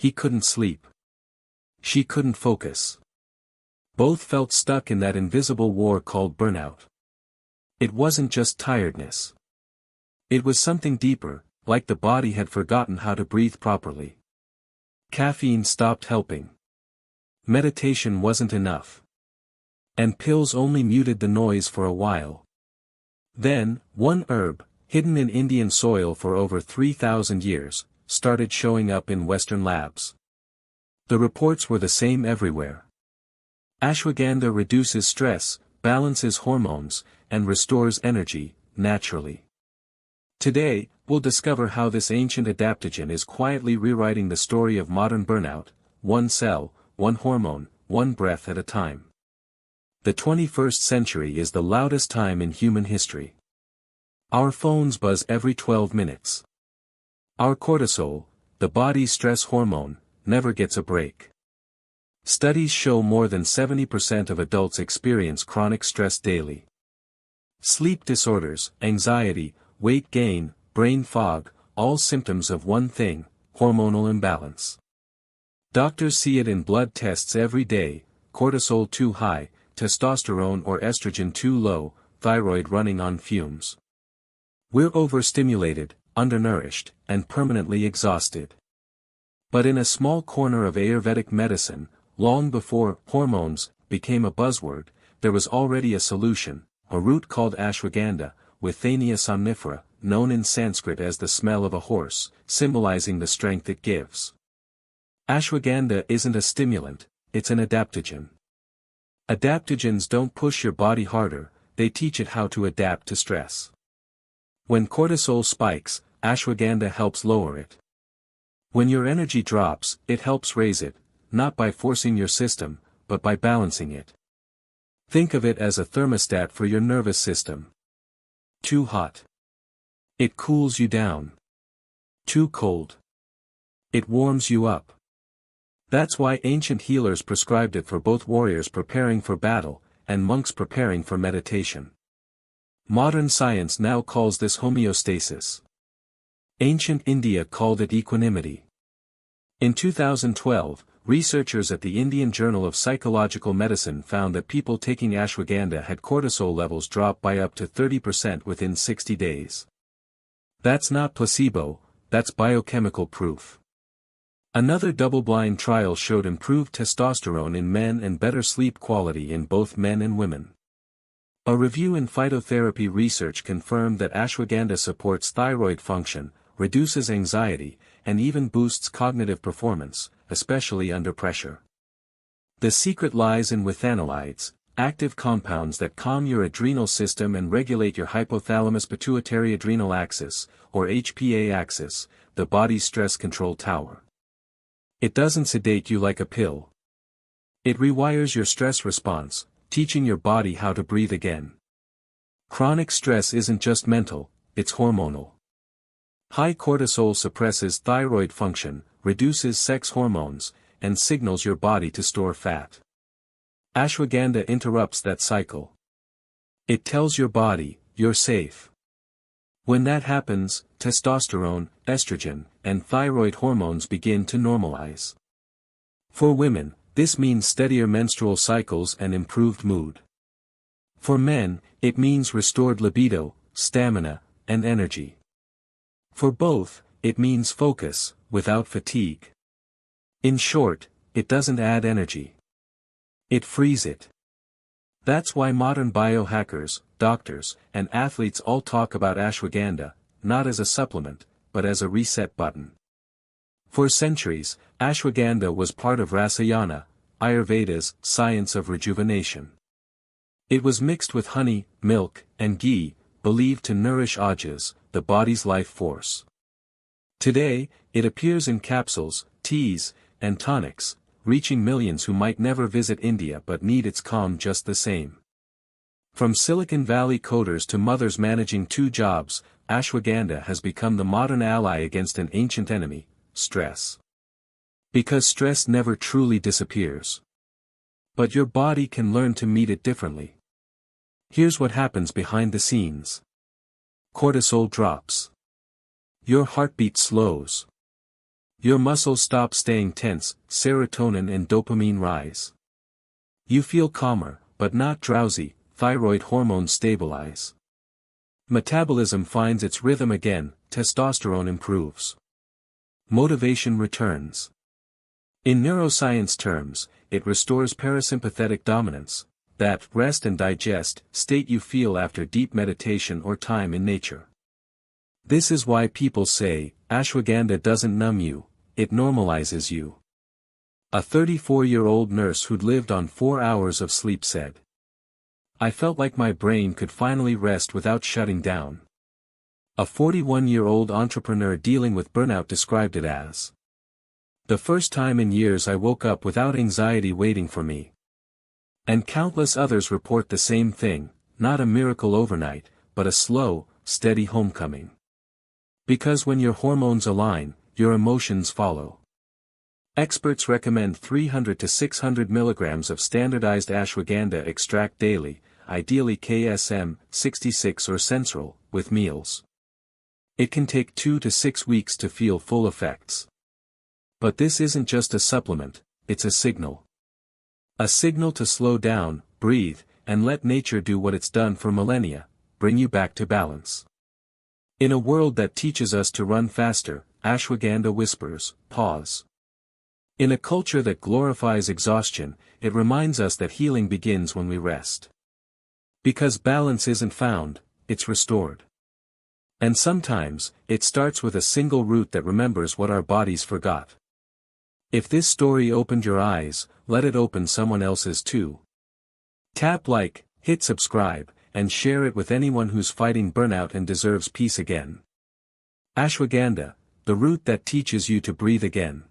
He couldn't sleep. She couldn't focus. Both felt stuck in that invisible war called burnout. It wasn't just tiredness. It was something deeper, like the body had forgotten how to breathe properly. Caffeine stopped helping. Meditation wasn't enough. And pills only muted the noise for a while. Then, one herb, hidden in Indian soil for over 3,000 years, started showing up in Western labs. The reports were the same everywhere. Ashwagandha reduces stress, balances hormones, and restores energy, naturally. Today, we'll discover how this ancient adaptogen is quietly rewriting the story of modern burnout, one cell, one hormone, one breath at a time. The 21st century is the loudest time in human history. Our phones buzz every 12 minutes. Our cortisol, the body's stress hormone, never gets a break. Studies show more than 70% of adults experience chronic stress daily. Sleep disorders, anxiety, weight gain, brain fog, all symptoms of one thing, hormonal imbalance. Doctors see it in blood tests every day: cortisol too high, testosterone or estrogen too low, thyroid running on fumes. We're overstimulated, undernourished, and permanently exhausted. But in a small corner of Ayurvedic medicine, long before hormones became a buzzword, there was already a solution, a root called Ashwagandha, Withania somnifera, known in Sanskrit as the smell of a horse, symbolizing the strength it gives. Ashwagandha isn't a stimulant, it's an adaptogen. Adaptogens don't push your body harder, they teach it how to adapt to stress. When cortisol spikes, ashwagandha helps lower it. When your energy drops, it helps raise it, not by forcing your system, but by balancing it. Think of it as a thermostat for your nervous system. Too hot. It cools you down. Too cold. It warms you up. That's why ancient healers prescribed it for both warriors preparing for battle, and monks preparing for meditation. Modern science now calls this homeostasis. Ancient India called it equanimity. In 2012, researchers at the Indian Journal of Psychological Medicine found that people taking ashwagandha had cortisol levels drop by up to 30% within 60 days. That's not placebo, that's biochemical proof. Another double-blind trial showed improved testosterone in men and better sleep quality in both men and women. A review in phytotherapy research confirmed that ashwagandha supports thyroid function, reduces anxiety, and even boosts cognitive performance, especially under pressure. The secret lies in withanolides, active compounds that calm your adrenal system and regulate your hypothalamus-pituitary-adrenal axis, or HPA axis, the body's stress control tower. It doesn't sedate you like a pill. It rewires your stress response, teaching your body how to breathe again. Chronic stress isn't just mental, it's hormonal. High cortisol suppresses thyroid function, reduces sex hormones, and signals your body to store fat. Ashwagandha interrupts that cycle. It tells your body, you're safe. When that happens, testosterone, estrogen, and thyroid hormones begin to normalize. For women, this means steadier menstrual cycles and improved mood. For men, it means restored libido, stamina, and energy. For both, it means focus, without fatigue. In short, it doesn't add energy. It frees it. That's why modern biohackers, doctors, and athletes all talk about ashwagandha, not as a supplement, but as a reset button. For centuries, ashwagandha was part of Rasayana, Ayurveda's science of rejuvenation. It was mixed with honey, milk, and ghee, believed to nourish ajas, the body's life force. Today, it appears in capsules, teas, and tonics, reaching millions who might never visit India but need its calm just the same. From Silicon Valley coders to mothers managing 2 jobs, ashwagandha has become the modern ally against an ancient enemy, stress. Because stress never truly disappears. But your body can learn to meet it differently. Here's what happens behind the scenes. Cortisol drops. Your heartbeat slows. Your muscles stop staying tense, serotonin and dopamine rise. You feel calmer, but not drowsy, thyroid hormones stabilize. Metabolism finds its rhythm again, testosterone improves. Motivation returns. In neuroscience terms, it restores parasympathetic dominance, that rest and digest state you feel after deep meditation or time in nature. This is why people say, ashwagandha doesn't numb you, it normalizes you. A 34-year-old nurse who'd lived on 4 hours of sleep said, "I felt like my brain could finally rest without shutting down." A 41-year-old entrepreneur dealing with burnout described it as, "The first time in years I woke up without anxiety waiting for me." And countless others report the same thing, not a miracle overnight, but a slow, steady homecoming. Because when your hormones align, your emotions follow. Experts recommend 300 to 600 milligrams of standardized ashwagandha extract daily, ideally KSM, 66 or Sensral, with meals. It can take 2 to 6 weeks to feel full effects. But this isn't just a supplement, it's a signal. A signal to slow down, breathe, and let nature do what it's done for millennia, bring you back to balance. In a world that teaches us to run faster, ashwagandha whispers, pause. In a culture that glorifies exhaustion, it reminds us that healing begins when we rest. Because balance isn't found, it's restored. And sometimes, it starts with a single root that remembers what our bodies forgot. If this story opened your eyes, let it open someone else's too. Tap like, hit subscribe, and share it with anyone who's fighting burnout and deserves peace again. Ashwagandha, the root that teaches you to breathe again.